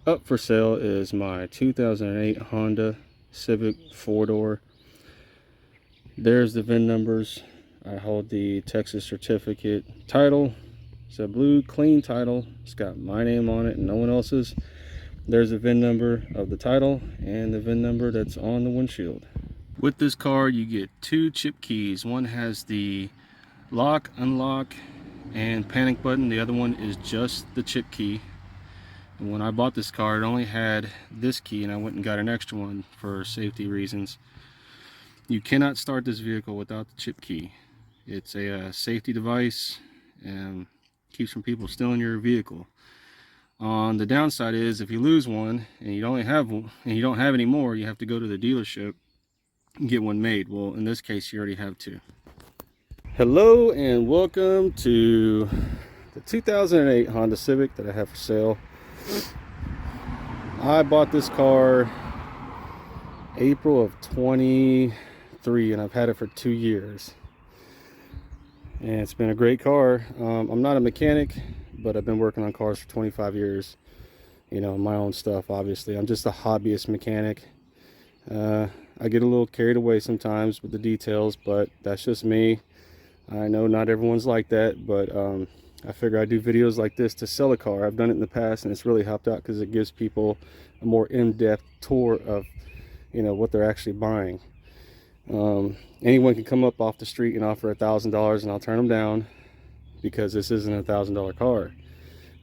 Up for sale is my 2008 Honda Civic 4-door. There's the VIN numbers. I hold the Texas certificate title. It's a blue clean title. It's got my name on it and no one else's. There's the VIN number of the title and the VIN number that's on the windshield. With this car you get two chip keys. One has the lock, unlock, and panic button. The other one is just the chip key. And when I bought this car, it only had this key, and I went and got an extra one for safety reasons. You cannot start this vehicle without the chip key. It's a safety device and keeps from people stealing your vehicle. On the downside is if you lose one and you only have one and you don't have any more, you have to go to the dealership and get one made. Well, in this case, you already have two. Hello and welcome to the 2008 Honda Civic that I have for sale. I bought this car April of 23 and I've had it for 2 years. And it's been a great car. I'm not a mechanic, but I've been working on cars for 25 years. You know, my own stuff, obviously. I'm just a hobbyist mechanic. I get a little carried away sometimes with the details, but that's just me. I know not everyone's like that, but I figure I do videos like this to sell a car. I've done it in the past and it's really helped out because it gives people a more in-depth tour of, you know, what they're actually buying. Anyone can come up off the street and offer $1,000 and I'll turn them down because this isn't a $1,000 car.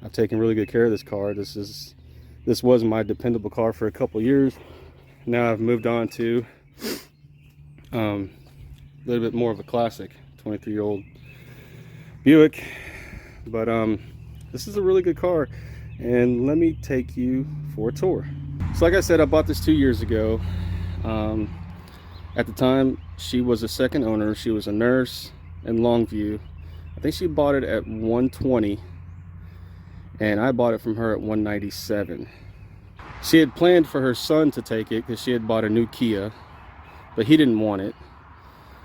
I've taken really good care of this car. This was my dependable car for a couple years. Now I've moved on to a little bit more of a classic 23-year-old Buick. But this is a really good car, and let me take you for a tour. So like I said, I bought this 2 years ago. At the time, she was a second owner. She was a nurse in Longview. I think she bought it at 120, and I bought it from her at 197. She had planned for her son to take it because she had bought a new Kia, but he didn't want it,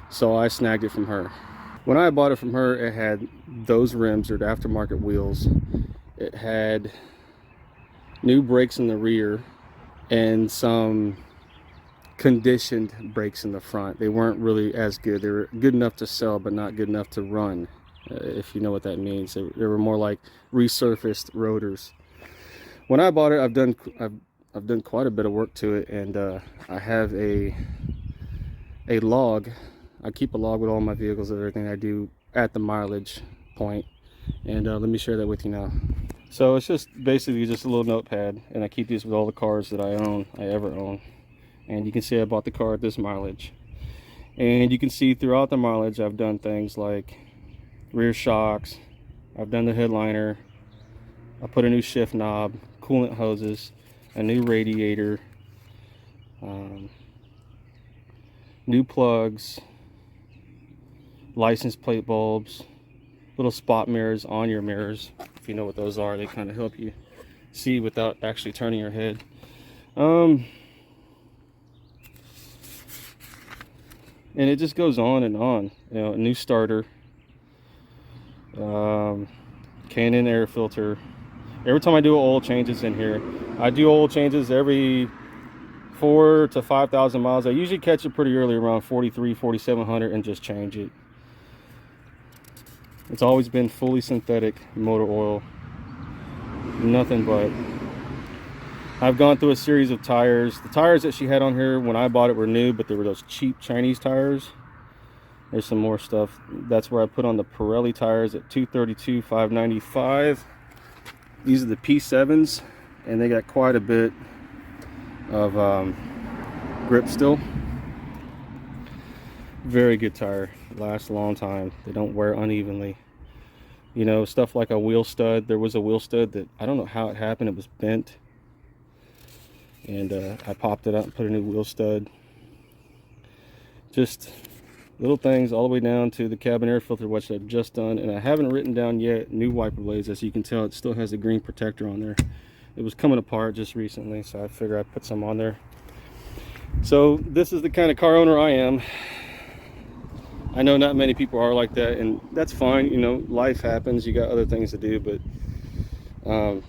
so I snagged it from her. When I bought it from her, it had those rims, or the aftermarket wheels. It had new brakes in the rear and some conditioned brakes in the front. They weren't really as good. They were good enough to sell, but not good enough to run, if you know what that means. They were more like resurfaced rotors. When I bought it, I've done quite a bit of work to it, and I have a log. I keep a log with all my vehicles and everything I do at the mileage point, and let me share that with you now. So it's just basically just a little notepad, and I keep these with all the cars that I ever own. And you can see I bought the car at this mileage, and you can see throughout the mileage I've done things like rear shocks, I've done the headliner, I put a new shift knob, coolant hoses, a new radiator, new plugs, license plate bulbs, little spot mirrors on your mirrors. If you know what those are, they kind of help you see without actually turning your head. And it just goes on and on. You know, a new starter, Canon air filter. Every time I do oil changes in here, I do oil changes every 4,000 to 5,000 miles. I usually catch it pretty early, around 43, 4,700, and just change it. It's always been fully synthetic motor oil, nothing but. I've gone through a series of tires. The tires that she had on here when I bought it were new, but they were those cheap Chinese tires. There's some more stuff. That's where I put on the Pirelli tires at 232, 595. These are the P7s, and they got quite a bit of grip still. Very good tire, lasts a long time. They don't wear unevenly. You know, stuff like a wheel stud. There was a wheel stud that I don't know how it happened. It was bent, and I popped it out and put a new wheel stud. Just little things all the way down to the cabin air filter, which I've just done, and I haven't written down yet new wiper blades. As you can tell, it still has the green protector on there. It was coming apart just recently, so I figured I'd put some on there. So this is the kind of car owner I am. I know not many people are like that, and that's fine. You know, life happens. You got other things to do, but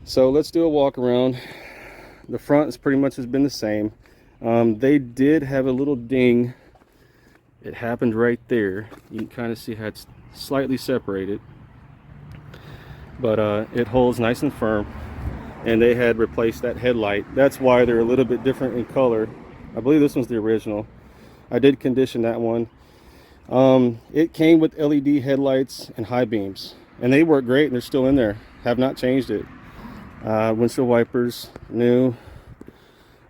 So let's do a walk around. The front is pretty much has been the same. They did have a little ding. It happened right there. You can kind of see how it's slightly separated, but it holds nice and firm. And they had replaced that headlight. That's why they're a little bit different in color. I believe this one's the original. I did condition that one. It came with LED headlights and high beams, and they work great, and they're still in there. Have not changed it. Windshield wipers, new.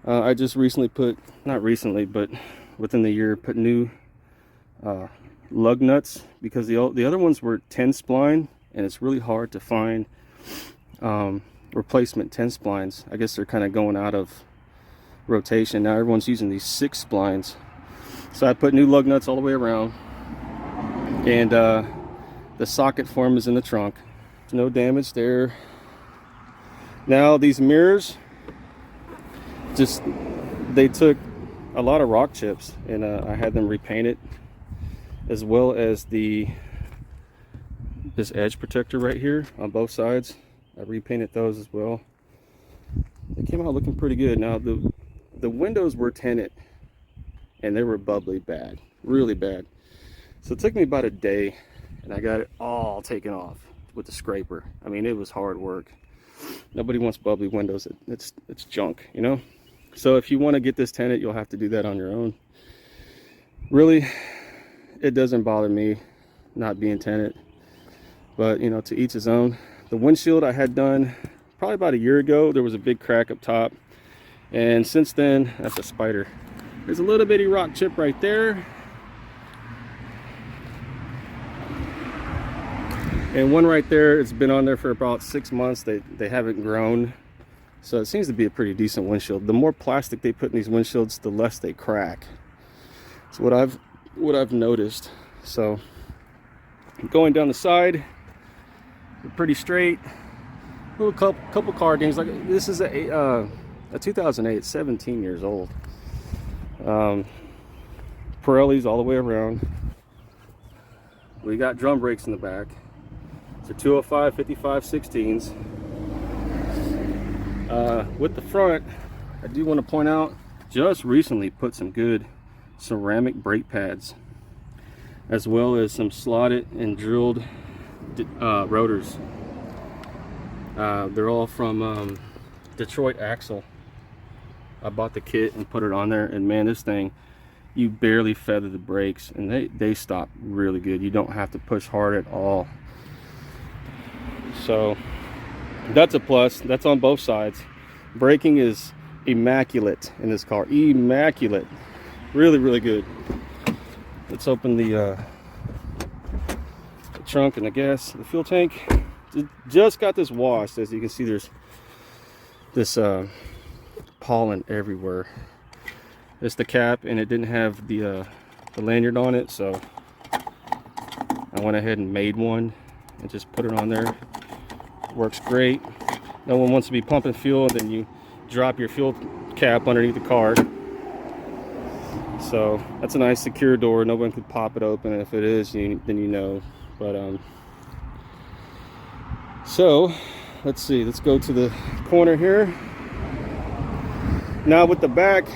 I just recently put, not recently, but within the year, put new lug nuts, because the other ones were 10 spline, and it's really hard to find replacement 10 splines. I guess they're kind of going out of rotation now. Everyone's using these 6 splines, so I put new lug nuts all the way around, and the socket form is in the trunk. There's no damage there. Now these mirrors, just, they took a lot of rock chips, and I had them repainted, as well as this edge protector right here on both sides. I repainted those as well. They came out looking pretty good. Now the windows were tinted, and they were bubbly bad, really bad. So it took me about a day, and I got it all taken off with the scraper. I mean, it was hard work. Nobody wants bubbly windows. It's junk, you know. So if you want to get this tinted, you'll have to do that on your own. Really, it doesn't bother me not being tinted, but you know, to each his own. The windshield I had done probably about a year ago. There was a big crack up top, and since then, that's a spider. There's a little bitty rock chip right there, and one right there. It's been on there for about 6 months. They haven't grown, so it seems to be a pretty decent windshield. The more plastic they put in these windshields, the less they crack. That's what I've noticed. So going down the side, pretty straight. Little couple car dings. Like, this is a 2008, 17 years old. Pirellis all the way around. We got drum brakes in the back. It's a 205 55 16s. With the front, I do want to point out, just recently put some good ceramic brake pads, as well as some slotted and drilled rotors. They're all from Detroit Axle. I bought the kit and put it on there, and man, this thing, you barely feather the brakes, and they stop really good. You don't have to push hard at all. So that's a plus. That's on both sides. Braking is immaculate in this car. Immaculate. Really, really good. Let's open the trunk and the fuel tank. Just got this washed. As you can see, there's this pollen everywhere. It's the cap, and it didn't have the lanyard on it, so I went ahead and made one and just put it on there. Works great. No one wants to be pumping fuel and then you drop your fuel cap underneath the car. So that's a nice secure door. No one could pop it open, and if it is, then you know. But so let's see. Let's go to the corner here. Now with the back,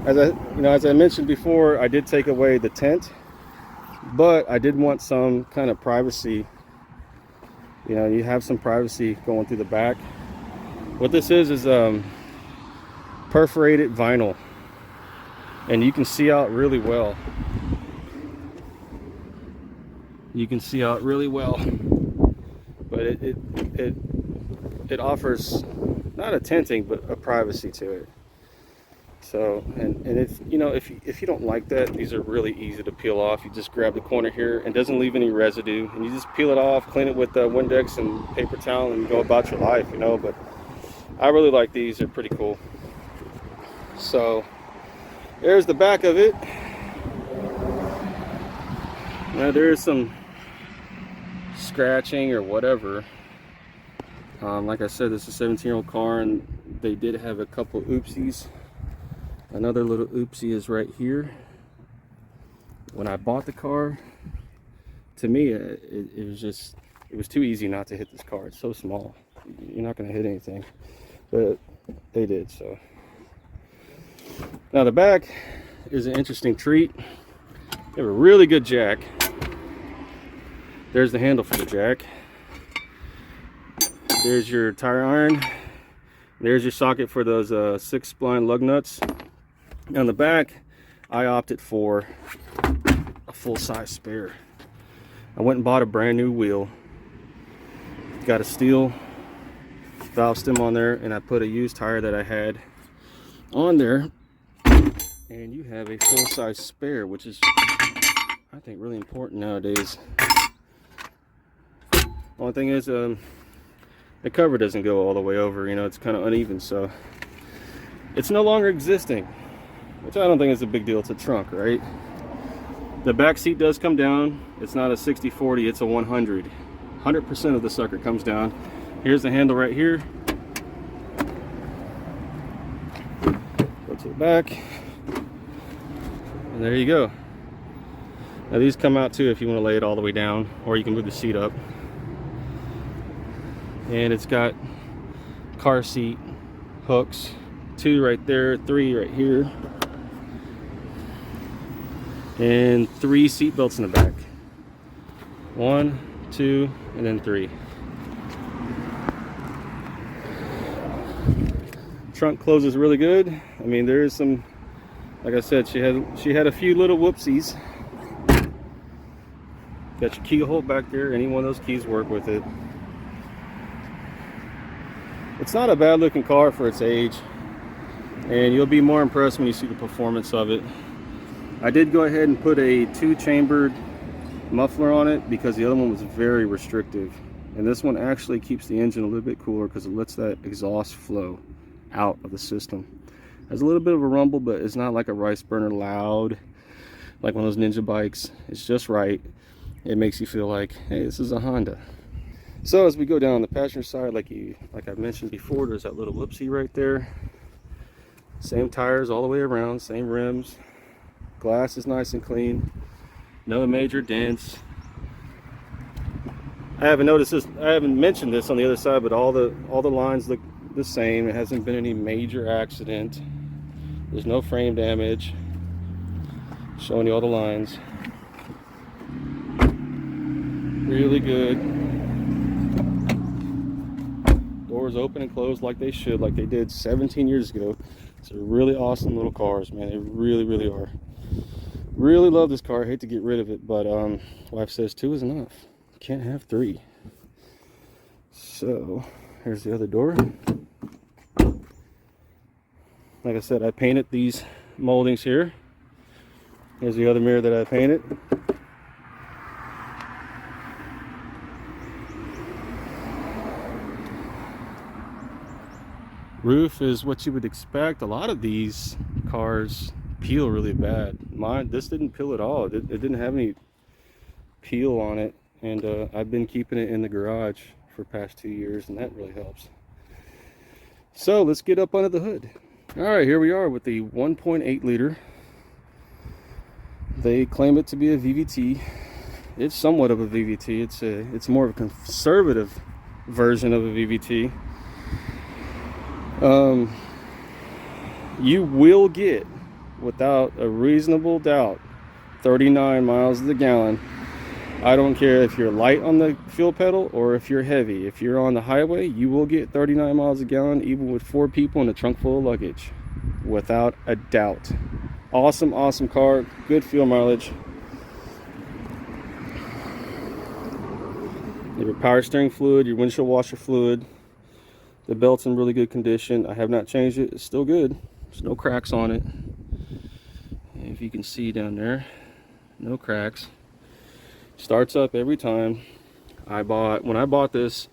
as I mentioned before, I did take away the tent, but I did want some kind of privacy. You know, you have some privacy going through the back. What this is perforated vinyl, and you can see out really well. You can see out really well, but it offers not a tinting, but a privacy to it. So, and if you don't like that, these are really easy to peel off. You just grab the corner here, and it doesn't leave any residue, and you just peel it off, clean it with Windex and paper towel, and go about your life, you know. But I really like these. They're pretty cool. So there's the back of it. Now there is some scratching or whatever. Like I said, this is a 17-year-old car, and they did have a couple oopsies. Another little oopsie is right here. When I bought the car, to me, it was just it was too easy not to hit this car. It's so small. You're not going to hit anything. But they did, so. Now the back is an interesting treat. They have a really good jack. There's the handle for the jack. There's your tire iron. There's your socket for those 6 spline lug nuts. On the back, I opted for a full-size spare. I went and bought a brand new wheel. Got a steel valve stem on there, and I put a used tire that I had on there. And you have a full-size spare, which is, I think, really important nowadays. Only thing is, the cover doesn't go all the way over. You know, it's kind of uneven, so it's no longer existing, which I don't think is a big deal. It's a trunk, right? The back seat does come down. It's not a 60-40, it's a 100. 100% of the sucker comes down. Here's the handle right here. Go to the back. And there you go. Now these come out too if you want to lay it all the way down, or you can move the seat up. And it's got car seat hooks, 2 right there, 3 right here, and 3 seat belts in the back. 1, 2, and then 3. Trunk closes really good. I mean, there is some, like I said, she had a few little whoopsies. Got your key hold back there. Any one of those keys work with it. It's not a bad looking car for its age, and you'll be more impressed when you see the performance of it. I did go ahead and put a 2-chambered muffler on it because the other one was very restrictive, and this one actually keeps the engine a little bit cooler because it lets that exhaust flow out of the system. Has a little bit of a rumble, but it's not like a rice burner loud like one of those Ninja bikes. It's just right. It makes you feel like, hey, this is a Honda. So as we go down the passenger side, like I mentioned before, there's that little whoopsie right there. Same tires all the way around, same rims. Glass is nice and clean. No major dents. I haven't noticed this. I haven't mentioned this on the other side, but all the lines look the same. It hasn't been any major accident. There's no frame damage. Showing you all the lines. Really good. Doors open and close like they should, like they did 17 years ago. It's a really awesome little cars, man. They really, really are. Really love this car. I hate to get rid of it, but wife says 2 is enough. Can't have 3. So here's the other door. Like I said, I painted these moldings here. Here's the other mirror that I painted. Roof is what you would expect. A lot of these cars peel really bad. This didn't peel at all. It didn't have any peel on it, and I've been keeping it in the garage for the past 2 years, and that really helps. So let's get up under the hood. All right, here we are with the 1.8 liter. They claim it to be a VVT. It's somewhat of a VVT. It's more of a conservative version of a VVT. You will get, without a reasonable doubt, 39 miles to the gallon. I don't care if you're light on the fuel pedal or if you're heavy. If you're on the highway, you will get 39 miles a gallon, even with 4 people in a trunk full of luggage, without a doubt. Awesome, awesome car. Good fuel mileage. Your power steering fluid, your windshield washer fluid. The belt's in really good condition. I have not changed it. It's still good. There's no cracks on it. And if you can see down there, no cracks. Starts up every time. When I bought this,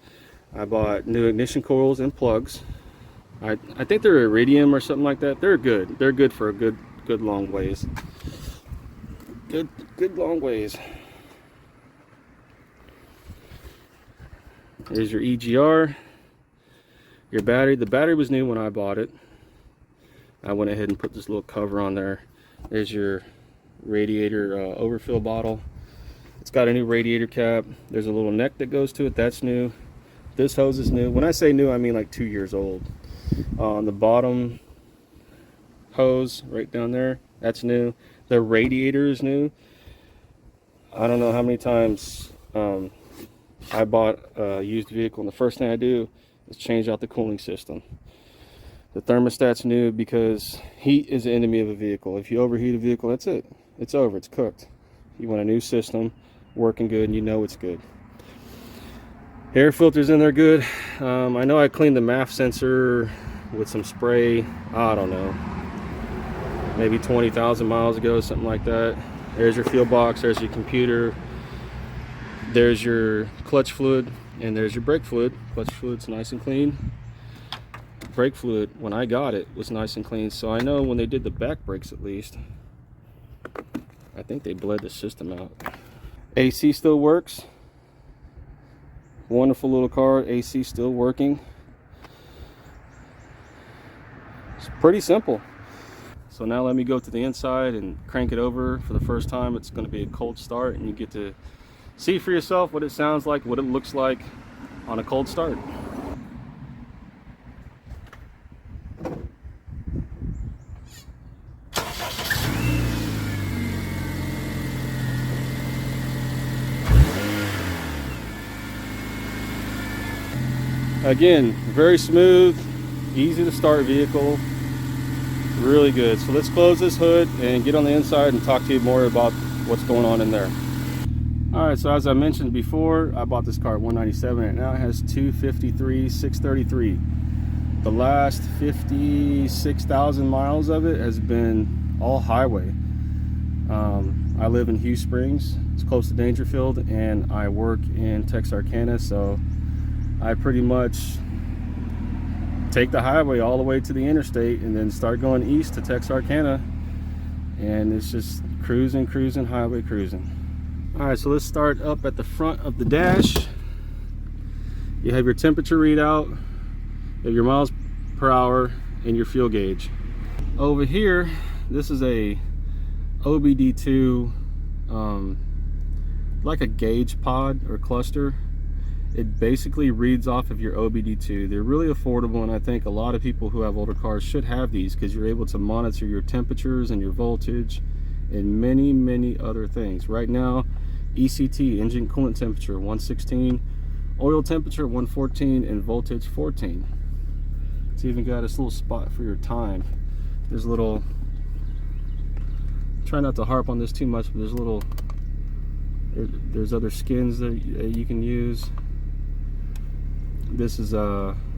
I bought new ignition coils and plugs. I think they're iridium or something like that. They're good. They're good for a good long ways. Good long ways. Here's your EGR. Your battery. The battery was new when I bought it. I went ahead and put this little cover on there. There's your radiator overfill bottle. It's got a new radiator cap. There's a little neck that goes to it, that's new. This hose is new. When I say new, I mean like 2 years old. On the bottom hose right down there, that's new. The radiator is new. I don't know how many times I bought a used vehicle, and the first thing I do is change out the cooling system. The thermostat's new because heat is the enemy of a vehicle. If you overheat a vehicle, that's it. It's over. It's cooked. You want a new system working good, and you know it's good. Air filters in there good. I know I cleaned the MAF sensor with some spray, I don't know, maybe 20,000 miles ago, something like that. There's your fuel box, there's your computer, there's your clutch fluid, and there's your brake fluid. Clutch fluid's nice and clean. Brake fluid, when I got it, was nice and clean. So I know when they did the back brakes, at least, I think they bled the system out. AC still works. Wonderful little car. AC still working. It's pretty simple. So now let me go to the inside and crank it over for the first time. It's going to be a cold start, and you get to see for yourself what it sounds like, what it looks like on a cold start. Again, very smooth, easy to start vehicle, really good. So let's close this hood and get on the inside and talk to you more about what's going on in there. All right, so as I mentioned before, I bought this car at 197 and now it has 253, 633. The last 56,000 miles of it has been all highway. I live in Hugh Springs, it's close to Dangerfield, and I work in Texarkana, so I pretty much take the highway all the way to the interstate and then start going east to Texarkana, and it's just cruising, highway cruising. All right, so let's start up at the front of the dash. You have your temperature readout, you have your miles per hour, and your fuel gauge. Over here, this is a OBD2, like a gauge pod or cluster. It basically reads off of your OBD2. They're really affordable, and I think a lot of people who have older cars should have these because you're able to monitor your temperatures and your voltage and many other things. Right now, ECT, engine coolant temperature 116, oil temperature 114, and voltage 14. It's even got this little spot for your time. There's a little, try not to harp on this too much, but there's a little, there's other skins that you can use. This is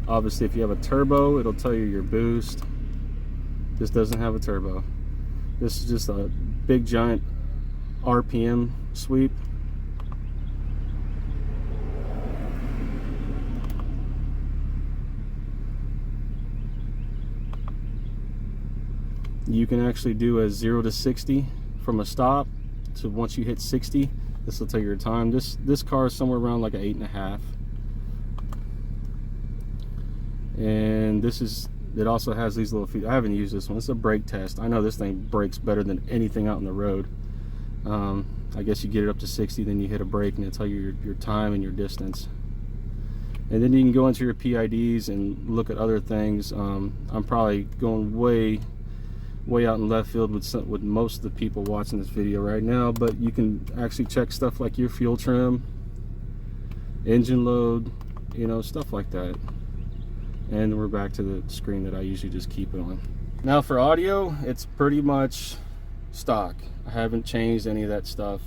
obviously, if you have a turbo, it'll tell you your boost. This doesn't have a turbo. This is just a big giant RPM sweep. You can actually do a 0 to 60 from a stop. So once you hit 60, this will tell you your time. This car is somewhere around like an 8.5. And this is, it also has these little feet. I haven't used this one. It's a brake test. I know this thing brakes better than anything out on the road. I guess you get it up to 60, then you hit a brake and it'll tell you your time and your distance. And then you can go into your PIDs and look at other things. I'm probably going way out in left field with most of the people watching this video right now, but you can actually check stuff like your fuel trim, engine load, you know, stuff like that. And we're back to the screen that I usually just keep it on. Now for audio, it's pretty much stock. I haven't changed any of that stuff.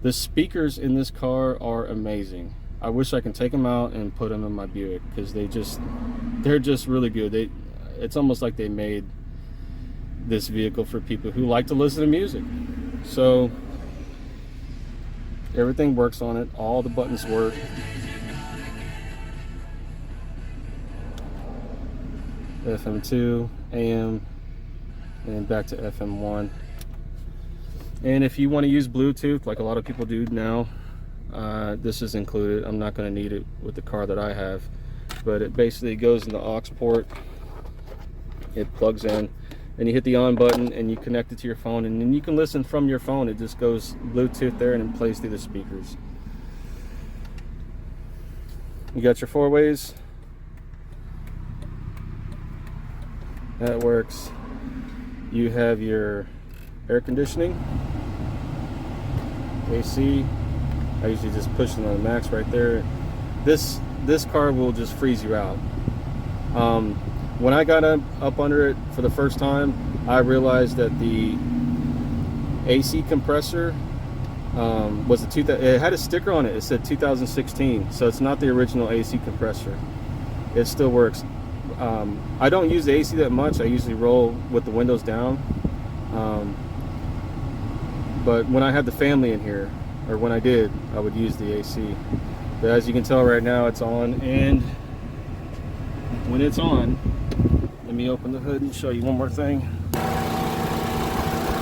The speakers in this car are amazing. I wish I can take them out and put them in my Buick because they're just really good. It's almost like they made this vehicle for people who like to listen to music. So everything works on it. All the buttons work. FM2, AM, and back to FM1. And if you want to use Bluetooth, like a lot of people do now, this is included. I'm not going to need it with the car that I have, but it basically goes in the aux port. It plugs in, and you hit the on button and you connect it to your phone, and then you can listen from your phone. It just goes Bluetooth there and it plays through the speakers. You got your 4-ways. That works. You have your air conditioning, AC. I usually just push it on the max right there. This car will just freeze you out. When I got up under it for the first time, I realized that the AC compressor was it had a sticker on it. It said 2016, so it's not the original AC compressor. It still works. I don't use the AC that much. I usually roll with the windows down. But when I had the family in here, or when I did, I would use the AC. But as you can tell right now, it's on, and when it's on, let me open the hood and show you one more thing.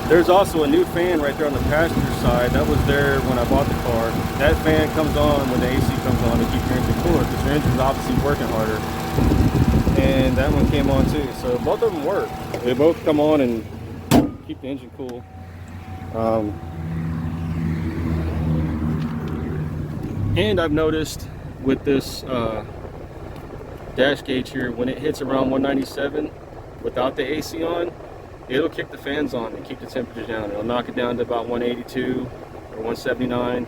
There's also a new fan right there on the passenger side. That was there when I bought the car. That fan comes on when the AC comes on to keep your engine cooler, because your engine's obviously working harder. And that one came on too. So both of them work. They both come on and keep the engine cool. And I've noticed with this dash gauge here, when it hits around 197 without the AC on, it'll kick the fans on and keep the temperature down. It'll knock it down to about 182 or 179.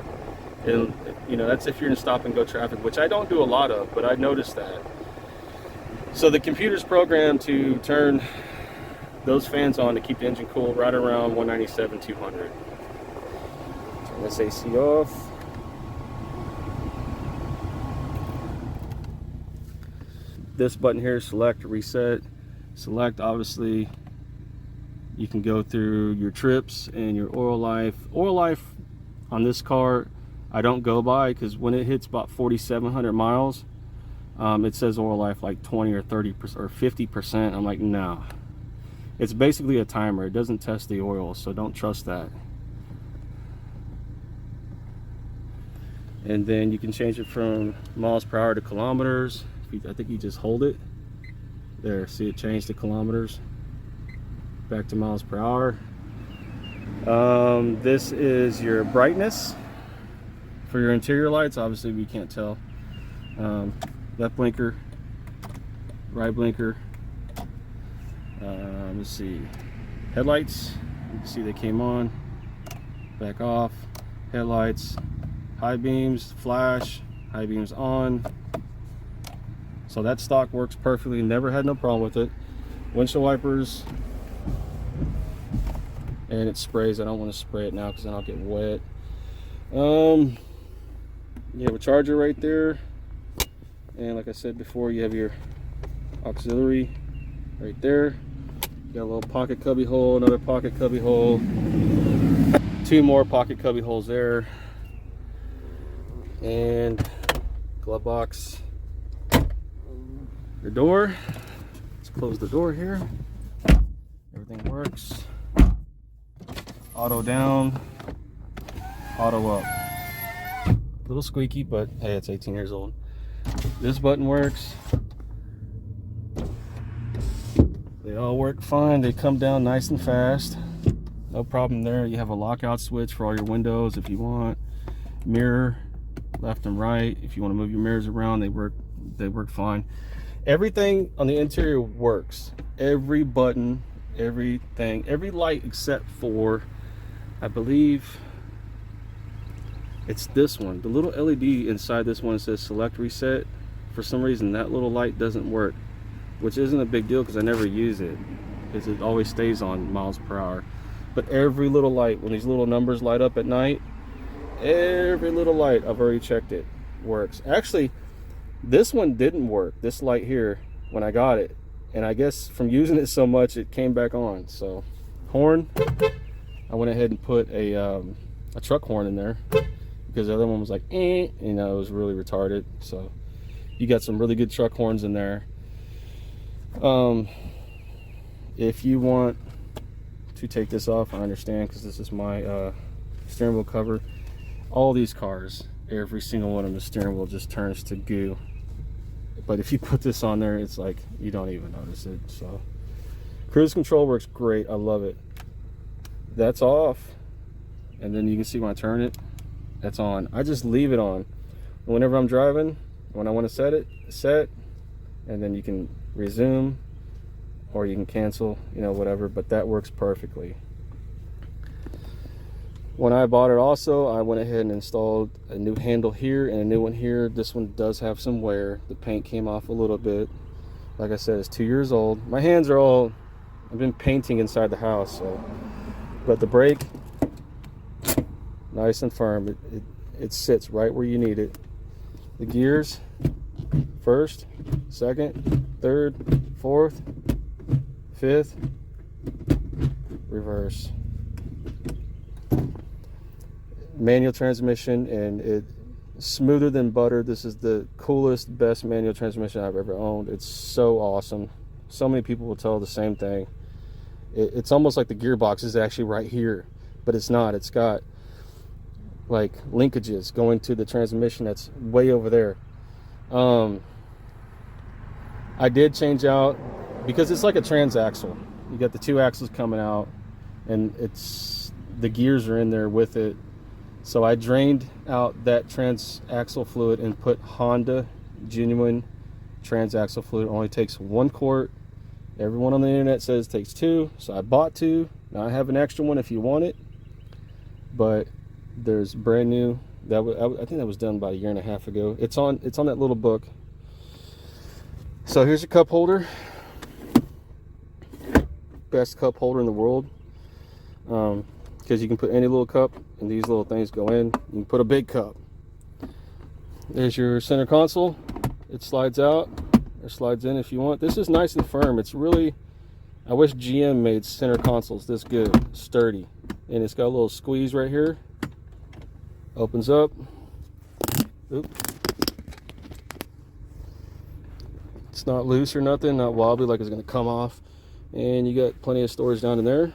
And you know, that's if you're in stop and go traffic, which I don't do a lot of, but I've noticed that. So the computer's programmed to turn those fans on to keep the engine cool right around 197, 200. Turn this AC off. This button here, select, reset. Select, obviously, you can go through your trips and your oil life. Oil life on this car, I don't go by, because when it hits about 4,700 miles, it says oil life like 20 or 30% or 50%. I'm like, no. It's basically a timer. It doesn't test the oil, so don't trust that. And then you can change it from miles per hour to kilometers. I think you just hold it. There, see it changed to kilometers. Back to miles per hour. This is your brightness for your interior lights. Obviously we can't tell. Left blinker, right blinker. Let's see, headlights, you can see they came on, back off. Headlights, high beams, flash, high beams on. So that stock works perfectly, never had no problem with it. Windshield wipers, and it sprays. I don't want to spray it now because then I'll get wet. You have a charger right there, and like I said before, you have your auxiliary right there. You got a little pocket cubby hole, another pocket cubby hole, 2 more pocket cubby holes there, and glove box. Your door, let's close the door here. Everything works. Auto down, auto up. A little squeaky, but hey, it's 18 years old. This button works. They all work fine. They come down nice and fast. No problem there. You have a lockout switch for all your windows if you want. Mirror, left and right. If you want to move your mirrors around, they work fine. Everything on the interior works. Every button, everything, every light except for, I believe it's this one. The little LED inside this one says select reset. For some reason that little light doesn't work, which isn't a big deal because I never use it, because it always stays on miles per hour. But every little light, when these little numbers light up at night, every little light, I've already checked it, works. Actually, this one didn't work, this light here, when I got it, and I guess from using it so much it came back on. So horn, I went ahead and put a truck horn in there because the other one was like you know, it was really retarded. So you got some really good truck horns in there. If you want to take this off, I understand, because this is my steering wheel cover. All these cars, every single one of them, the steering wheel just turns to goo. But if you put this on there, it's like you don't even notice it. So Cruise control works great. I love it. That's off, and then you can see when I turn it, that's on. I just leave it on. Whenever I'm driving, when I want to set it, and then you can resume or you can cancel, you know, whatever, but that works perfectly. When I bought it also, I went ahead and installed a new handle here and a new one here. This one does have some wear. The paint came off a little bit. Like I said, it's 2 years old. My hands are all, I've been painting inside the house, so. But the brake, nice and firm. It sits right where you need it. The gears, first, second, third, fourth, fifth, reverse. Manual transmission, and it's smoother than butter. This is the coolest, best manual transmission I've ever owned. It's so awesome. So many people will tell the same thing. It's almost like the gearbox is actually right here, but it's not. It's got like linkages going to the transmission that's way over there. I did change out, because it's like a transaxle. You got the 2 axles coming out, and the gears are in there with it. So I drained out that transaxle fluid and put Honda genuine transaxle fluid. It only takes 1 quart. Everyone on the internet says it takes 2, so I bought 2. Now I have an extra one if you want it, but there's brand new. I think that was done about 1.5 years ago. It's on that little book. So here's your cup holder. Best cup holder in the world, because you can put any little cup, and these little things go in. You can put a big cup. There's your center console. It slides out or slides in if you want. This is nice and firm. It's really, I wish GM made center consoles this good, sturdy. And it's got a little squeeze right here. Opens up. Oop. It's not loose or nothing, not wobbly like it's gonna come off. And you got plenty of storage down in there.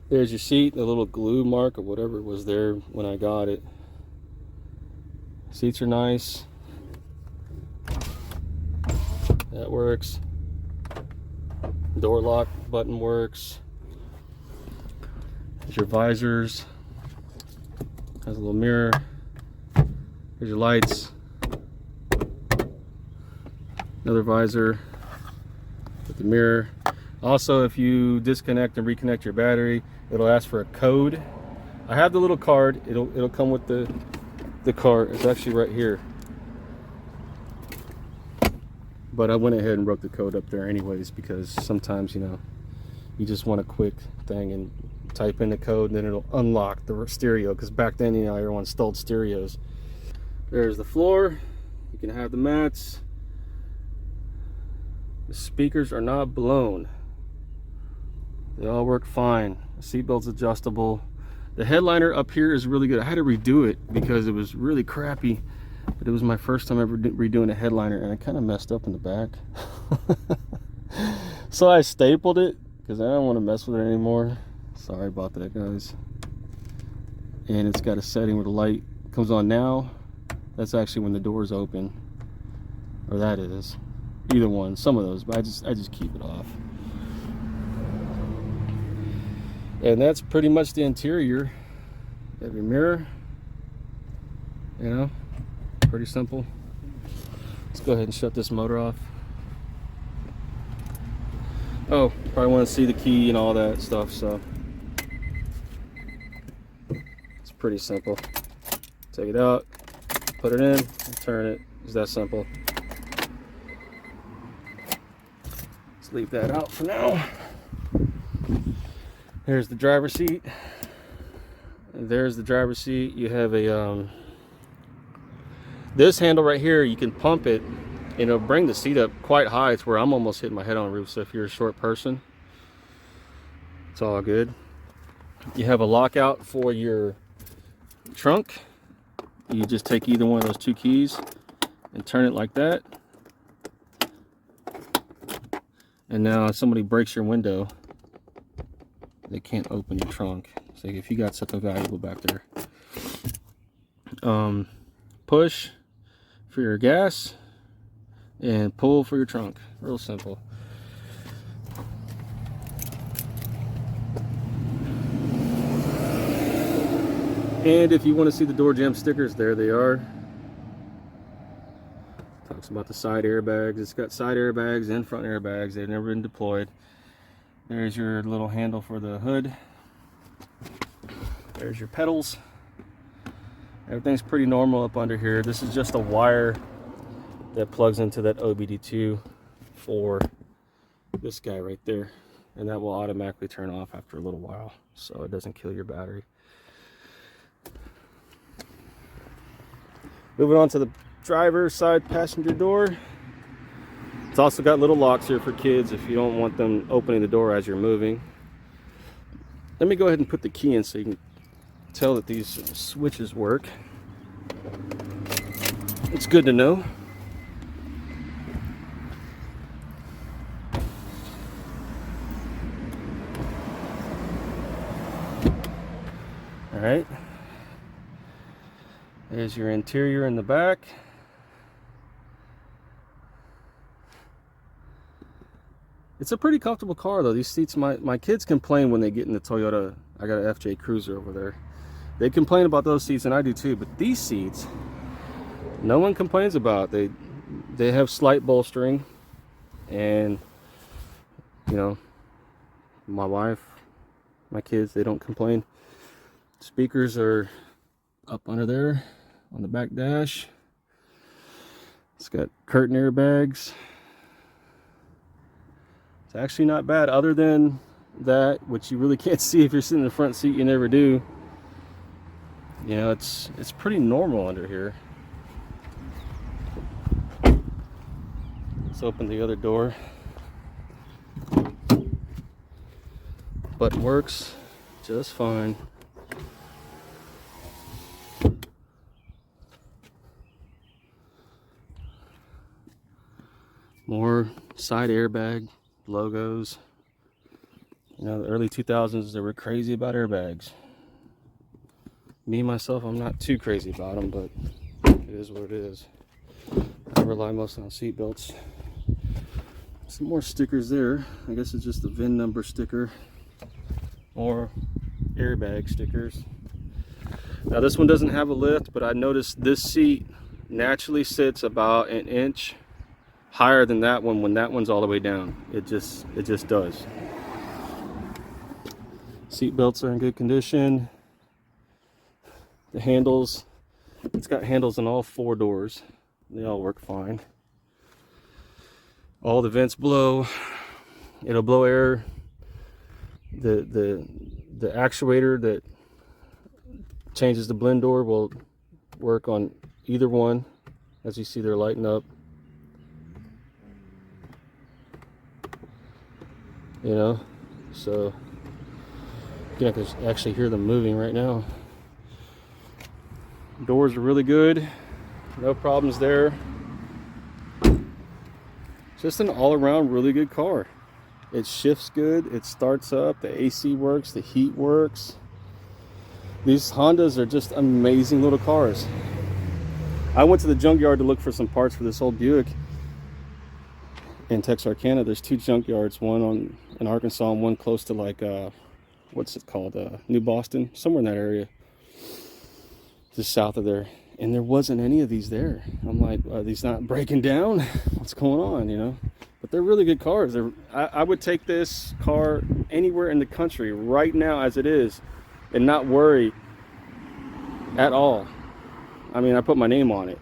There's your seat, the little glue mark or whatever was there when I got it. Seats are nice. That works. Door lock button works. There's your visors. Has a little mirror. Here's your lights. Another visor with the mirror. Also, if you disconnect and reconnect your battery, it'll ask for a code. I have the little card. It'll come with the card. It's actually right here. But I went ahead and wrote the code up there anyways, because sometimes, you know, you just want a quick thing and type in the code, and then it'll unlock the stereo, because back then, you know, everyone installed stereos. There's the floor. You can have the mats. The speakers are not blown. They all work fine. The seatbelt's adjustable. The headliner up here is really good. I had to redo it because it was really crappy, but it was my first time ever redoing a headliner, and I kind of messed up in the back. So I stapled it because I don't want to mess with it anymore. Sorry about that, guys. And it's got a setting where the light comes on now. That's actually when the door's open, or that is. Either one, some of those, but I just keep it off. And that's pretty much the interior. You have your mirror, you know, pretty simple. Let's go ahead and shut this motor off. Oh, probably want to see the key and all that stuff, so it's pretty simple. Take it out, put it in, and turn it. It's that simple. Let's leave that out for now. There's the driver's seat. There's the driver's seat. You have a this handle right here, you can pump it and it'll bring the seat up quite high. It's where I'm almost hitting my head on the roof, so if you're a short person, it's all good. You have a lockout for your trunk. You just take either one of those 2 keys and turn it like that. And now if somebody breaks your window, they can't open your trunk. So if you got something valuable back there. Push for your gas and pull for your trunk. Real simple. And if you want to see the door jamb stickers, there they are. Talks about the side airbags. It's got side airbags and front airbags. They've never been deployed. There's your little handle for the hood. There's your pedals. Everything's pretty normal up under here. This is just a wire that plugs into that OBD2 for this guy right there. And that will automatically turn off after a little while, so it doesn't kill your battery. Moving on to the driver's side passenger door. It's also got little locks here for kids if you don't want them opening the door as you're moving. Let me go ahead and put the key in so you can tell that these switches work. It's good to know. All right. There's your interior in the back. It's a pretty comfortable car though. These seats, my kids complain when they get in the Toyota. I got an FJ Cruiser over there. They complain about those seats, and I do too, but these seats, no one complains about. They have slight bolstering, and you know, my wife, my kids, they don't complain. Speakers are up under there on the back dash. It's got curtain airbags. It's actually not bad, other than that, which you really can't see if you're sitting in the front seat. You never do. You know, it's pretty normal under here. Let's open the other door. But works just fine. More side airbag logos. You know, the early 2000s, they were crazy about airbags. Me, myself, I'm not too crazy about them, but it is what it is. I rely mostly on seat belts. Some more stickers there. I guess it's just the VIN number sticker. More airbag stickers. Now this one doesn't have a lift, but I noticed this seat naturally sits about an inch higher than that one when that one's all the way down. It just does. Seat belts are in good condition. The handles, it's got handles on all 4 doors. They all work fine. All the vents blow. It'll blow air. The actuator that changes the blend door will work on either one. As you see, they're lighting up. You know, so you can actually hear them moving right now. Doors are really good, no problems there. Just an all-around really good car. It shifts good, it starts up, the AC works, the heat works. These Hondas are just amazing little cars. I went to the junkyard to look for some parts for this old Buick in Texarkana. There's 2 junkyards, one in Arkansas and one close to like what's it called, New Boston, somewhere in that area, just south of there. And there wasn't any of these there. I'm like, are these not breaking down? What's going on, you know? But they're really good cars. I would take this car anywhere in the country right now as it is and not worry at all. I mean, I put my name on it.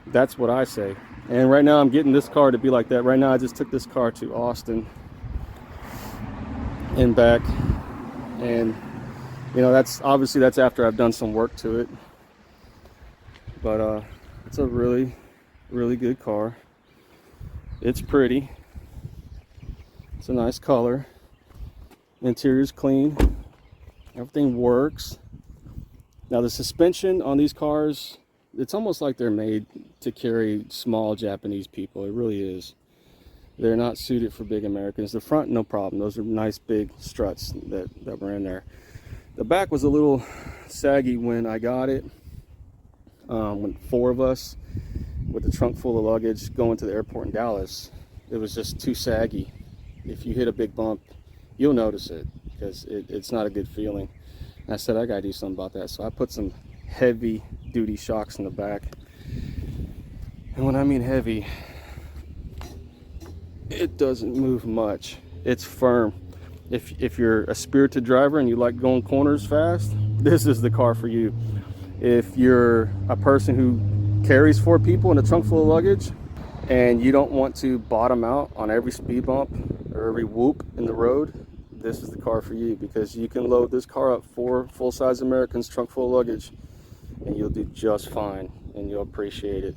That's what I say. And right now I'm getting this car to be like that. Right now I just took this car to Austin and back. And, you know, that's after I've done some work to it. But it's a really, really good car. It's pretty. It's a nice color. Interior's clean. Everything works. Now the suspension on these cars, it's almost like they're made to carry small Japanese people. It really is. They're not suited for big Americans. The front, no problem. Those are nice big struts that were in there. The back was a little saggy when I got it. When 4 of us with the trunk full of luggage going to the airport in Dallas, it was just too saggy. If you hit a big bump, you'll notice it because it's not a good feeling. I said I gotta do something about that, so I put some heavy duty shocks in the back. And when I mean heavy, it doesn't move much. It's firm. If you're a spirited driver and you like going corners fast, this is the car for you. If you're a person who carries 4 people in a trunk full of luggage and you don't want to bottom out on every speed bump or every whoop in the road, this is the car for you, because you can load this car up 4 full-size Americans trunk full of luggage and you'll do just fine and you'll appreciate it.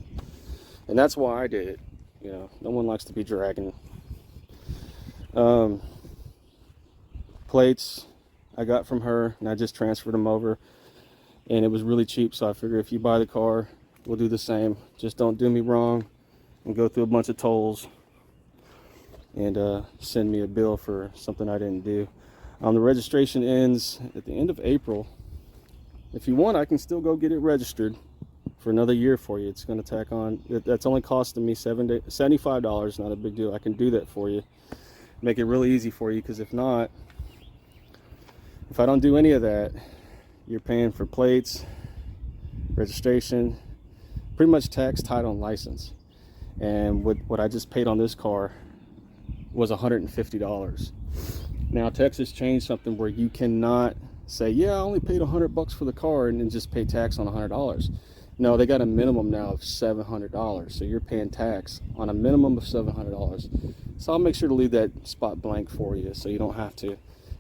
And that's why I did it. You know, no one likes to be dragging. Plates I got from her and I just transferred them over, and it was really cheap, so I figured if you buy the car, we'll do the same. Just don't do me wrong and go through a bunch of tolls and send me a bill for something I didn't do. The registration ends at the end of April. If you want, I can still go get it registered for another year for you. It's going to tack on, that's only costing me $75, not a big deal. I can do that for you, make it really easy for you, because if not, if I don't do any of that, you're paying for plates, registration, pretty much tax, title, and license. And what I just paid on this car was $150. Now Texas changed something where you cannot say, yeah, I only paid $100 for the car and then just pay tax on $100. No, they got a minimum now of $700, so you're paying tax on a minimum of $700. So I'll make sure to leave that spot blank for you, so you don't have to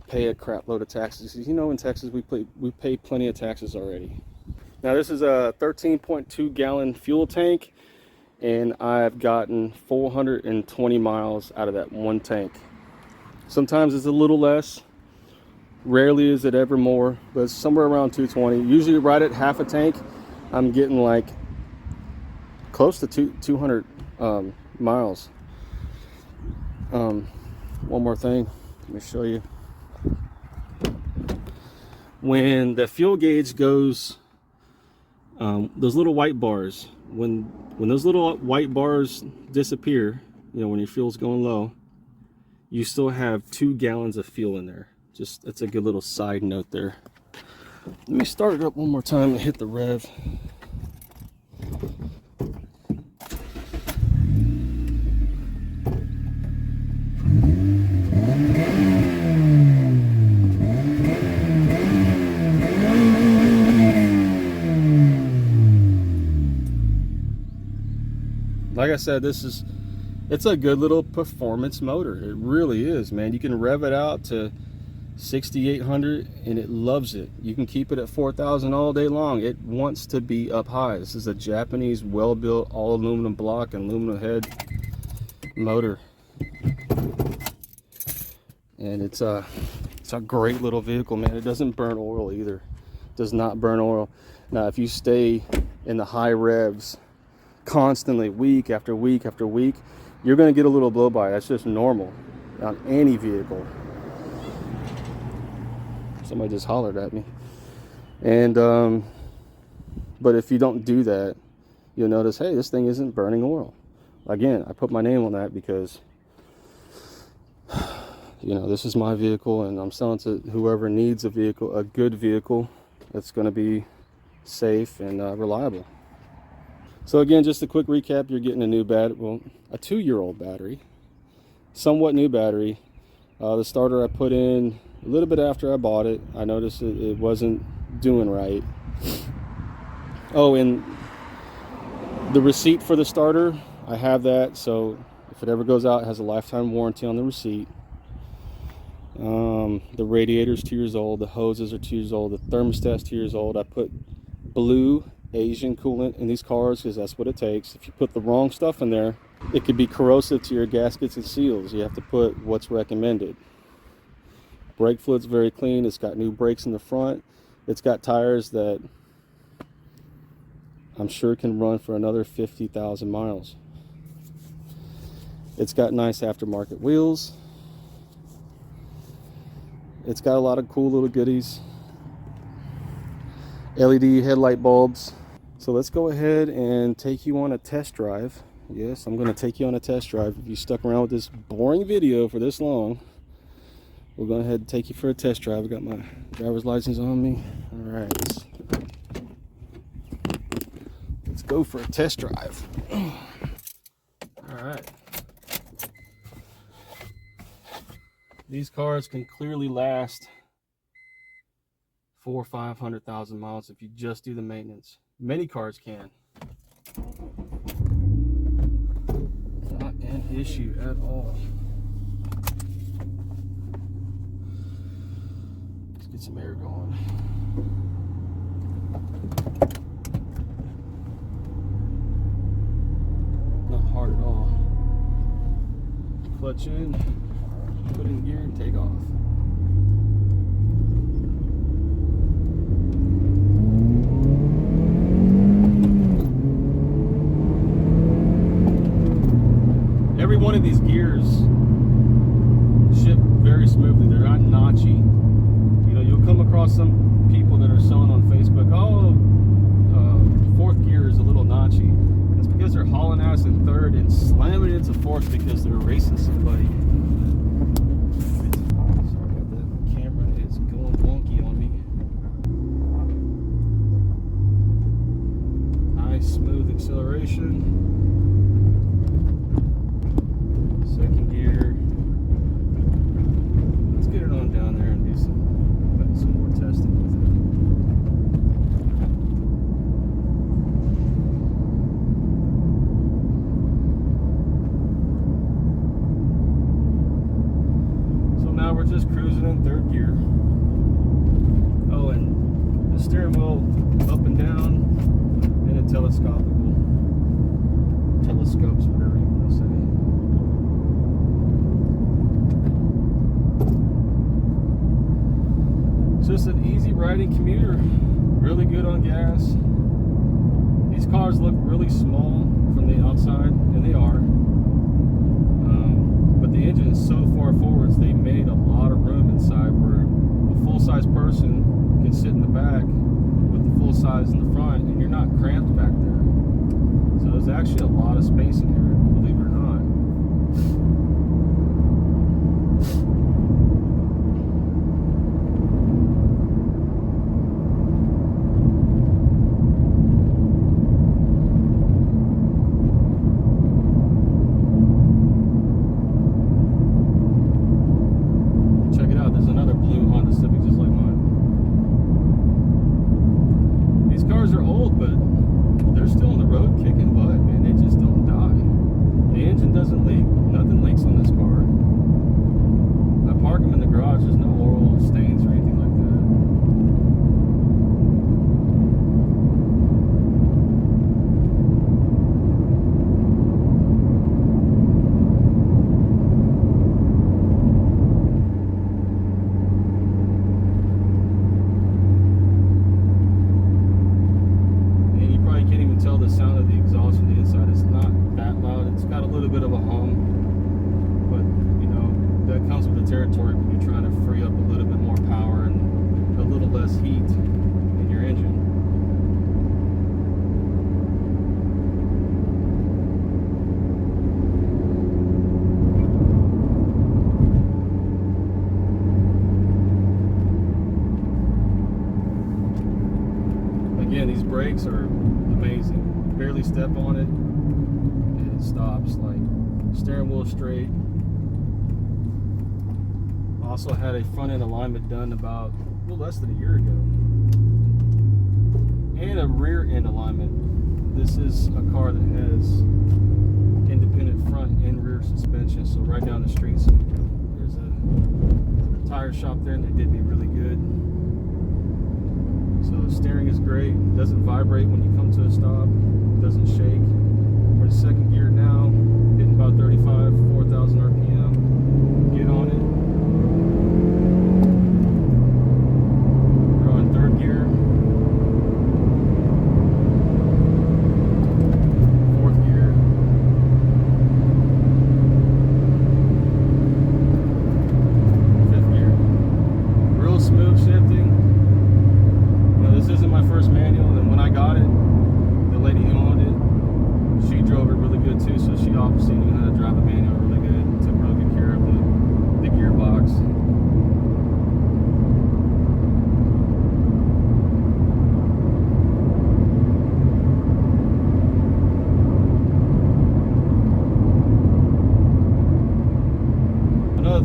pay a crap load of taxes. You know, in Texas we pay plenty of taxes already. Now this is a 13.2 gallon fuel tank, and I've gotten 420 miles out of that one tank. Sometimes it's a little less, rarely is it ever more, but it's somewhere around 220. Usually right at half a tank, I'm getting like close to 200 miles. One more thing, let me show you. When the fuel gauge goes, those little white bars, when those little white bars disappear, you know, when your fuel's going low, you still have 2 gallons of fuel in there. Just, that's a good little side note there. Let me start it up one more time and hit the rev. Like I said, it's a good little performance motor. It really is, man. You can rev it out to 6,800 and it loves it. You can keep it at 4,000 all day long. It wants to be up high. This is a Japanese, well-built, all aluminum block and aluminum head motor, and it's a great little vehicle, man. It doesn't burn oil either. It does not burn oil. Now, if you stay in the high revs constantly, week after week after week, you're going to get a little blow by. That's just normal on any vehicle. Somebody just hollered at me. And but if you don't do that, you'll notice, hey, this thing isn't burning oil. Again, I put my name on that because, you know, this is my vehicle and I'm selling to whoever needs a vehicle, a good vehicle that's going to be safe and reliable. So again, just a quick recap, you're getting a new battery, well, a 2-year-old battery, somewhat new battery. The starter I put in a little bit after I bought it. I noticed it wasn't doing right. Oh, and the receipt for the starter, I have that, so if it ever goes out, it has a lifetime warranty on the receipt. The radiator's 2 years old, the hoses are 2 years old, the thermostat's 2 years old. I put blue Asian coolant in these cars because that's what it takes. If you put the wrong stuff in there, it could be corrosive to your gaskets and seals. You have to put what's recommended. Brake fluid's very clean. It's got new brakes in the front. It's got tires that I'm sure can run for another 50,000 miles. It's got nice aftermarket wheels. It's got a lot of cool little goodies. LED headlight bulbs. So let's go ahead and take you on a test drive. Yes, I'm going to take you on a test drive. If you stuck around with this boring video for this long, we'll go ahead and take you for a test drive. I got my driver's license on me. All right, let's go for a test drive. All right. These cars can clearly last 400,000 or 500,000 miles if you just do the maintenance. Many cars can. Not an issue at all. Let's get some air going. Not hard at all. Clutch in, put in gear, and take off. Every one of these gears shift very smoothly. They're not notchy. You know, you'll come across some people that are selling on Facebook, oh, fourth gear is a little notchy. That's because they're hauling ass in third and slamming into fourth because they're racing somebody. Sorry about that. The camera is going wonky on me. Nice smooth acceleration. Second gear. Let's get it on down there and do some more testing with it. So now we're just cruising in third gear. Oh, and the steering wheel up and down, and a telescopes, whatever you want to say. Just an easy riding commuter, really good on gas. These cars look really small from the outside, and they are. But the engine is so far forwards, they made a lot of room inside where a full-size person can sit in the back with the full size in the front, and you're not cramped back there. So there's actually a lot of space in here, believe it or not. Check it out, there's another blue Honda Civic just like mine. These cars are old, but they're still on the road kicking butt, man. They just don't die. The engine doesn't leak, nothing leaks on this car. I park them in the garage, there's no oil stains or anything like that. Tell the sound of the exhaust from the inside. It's not that loud. It's got a little bit of a hum, but you know, that comes with the territory when you're trying to free up a little bit more power and a little less heat in your engine. Again, these brakes are amazing. Barely step on it and it stops. Like, steering wheel straight. Also had a front end alignment done about a little less than a year ago, and a rear end alignment. This is a car that has independent front and rear suspension, so right down the street there's a tire shop there and they did me really good. So steering is great, doesn't vibrate when you come to a stop, doesn't shake. We're in second gear now, hitting about 4,000 RPM. Get on it. We're on third gear. Fourth gear. Fifth gear. Real smooth shifting. This isn't my first manual, and when I got it, the lady who owned it, she drove it really good too, so she obviously knew how to drive a manual really good. Took really good care of the gearbox.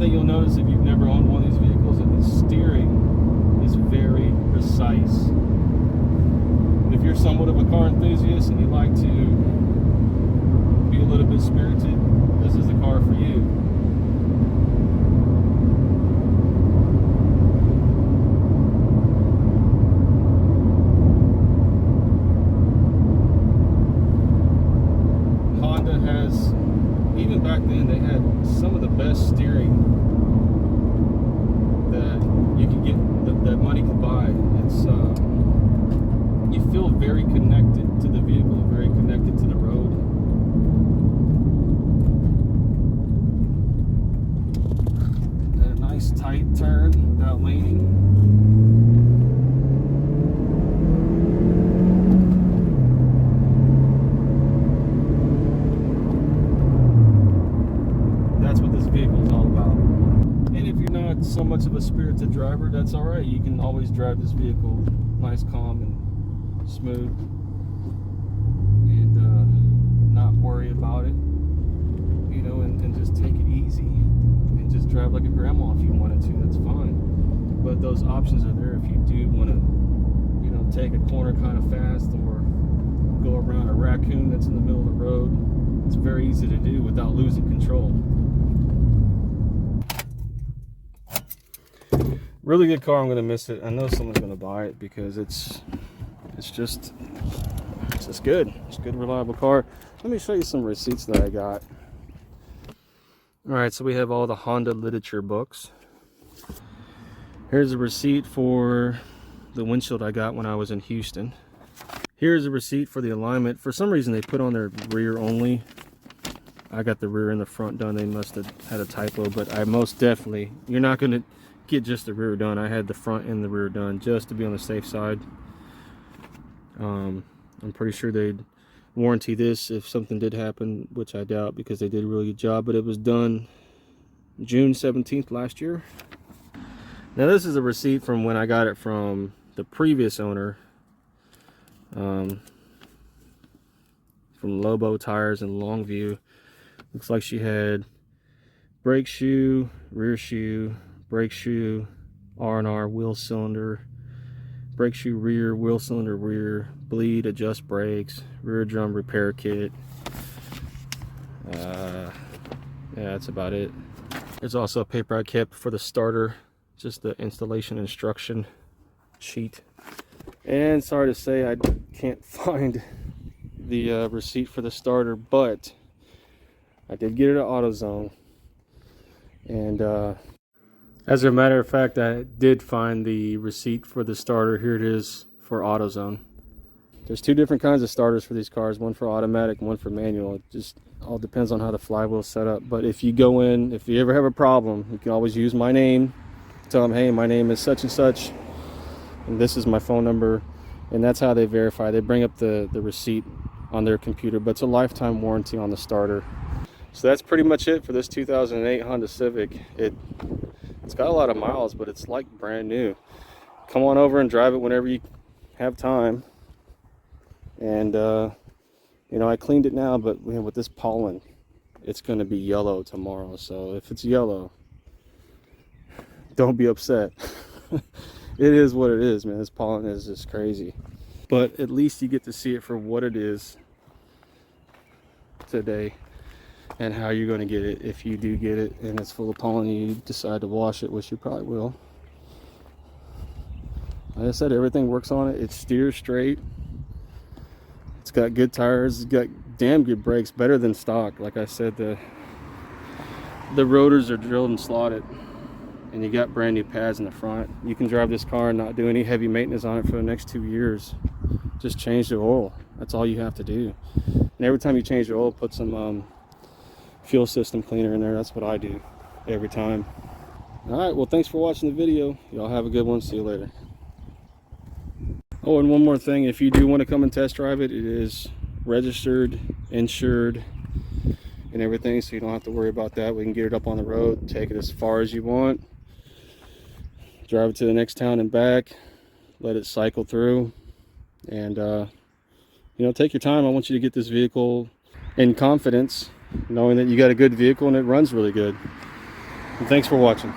thing you'll notice if you've never owned one of these vehicles is the steering is very precise. If you're somewhat of a car enthusiast and you like to be a little bit spirited, this is the car for you. Honda has, even back then, they had some of the best steering that you can get, that money can buy. It's you feel very connected to the vehicle, very connected to the road. And a nice tight turn without leaning. That's what this vehicle is all about. And if you're not so much of a spirited driver, that's all right. You can always drive this vehicle nice, calm, and smooth, and not worry about it, you know, and just take it easy and just drive like a grandma if you wanted to. That's fine, but those options are there if you do want to, you know, take a corner kind of fast or go around a raccoon that's in the middle of the road. It's very easy to do without losing control. Really good car. I'm gonna miss it. I know someone's gonna buy it because it's just good. It's a good, reliable car. Let me show you some receipts that I got. All right, so we have all the Honda literature books. Here's a receipt for the windshield I got when I was in Houston. Here's a receipt for the alignment. For some reason they put on their rear only. I got the rear and the front done. They must have had a typo, but I most definitely, you're not gonna get just the rear done. I had the front and the rear done just to be on the safe side. I'm pretty sure they'd warranty this if something did happen, which I doubt because they did a really good job, but it was done June 17th last year. Now this is a receipt from when I got it from the previous owner, from Lobo Tires in Longview. Looks like she had brake shoe, rear shoe, brake shoe, R&R, wheel cylinder, brake shoe rear, wheel cylinder rear, bleed, adjust brakes, rear drum repair kit. Yeah, that's about it. There's also a paper I kept for the starter, just the installation instruction sheet. And sorry to say I can't find the receipt for the starter, but I did get it at AutoZone. And as a matter of fact, I did find the receipt for the starter. Here it is for AutoZone. There's two different kinds of starters for these cars, one for automatic, one for manual. It just all depends on how the flywheel's set up. But if you go in, if you ever have a problem, you can always use my name. Tell them, hey, my name is such and such, and this is my phone number. And that's how they verify. They bring up the receipt on their computer, but it's a lifetime warranty on the starter. So that's pretty much it for this 2008 Honda Civic. It's got a lot of miles, but it's like brand new. Come on over and drive it whenever you have time. And you know, I cleaned it now, but with this pollen, it's going to be yellow tomorrow. So if it's yellow, don't be upset. It is what it is, man. This pollen is just crazy. But at least you get to see it for what it is today, and how you're going to get it if you do get it and it's full of pollen and you decide to wash it, which you probably will. Like I said, everything works on it. It steers straight. It's got good tires. It's got damn good brakes, better than stock. Like I said, the rotors are drilled and slotted, and you got brand new pads in the front. You can drive this car and not do any heavy maintenance on it for the next 2 years. Just change the oil. That's all you have to do. And every time you change the oil, put some fuel system cleaner in there. That's what I do every time. All right, well, thanks for watching the video. Y'all have a good one. See you later. Oh, and one more thing, if you do want to come and test drive it, it is registered, insured, and everything, so you don't have to worry about that. We can get it up on the road, take it as far as you want, drive it to the next town and back, let it cycle through, and you know, take your time. I want you to get this vehicle in confidence, knowing that you got a good vehicle and it runs really good. And thanks for watching.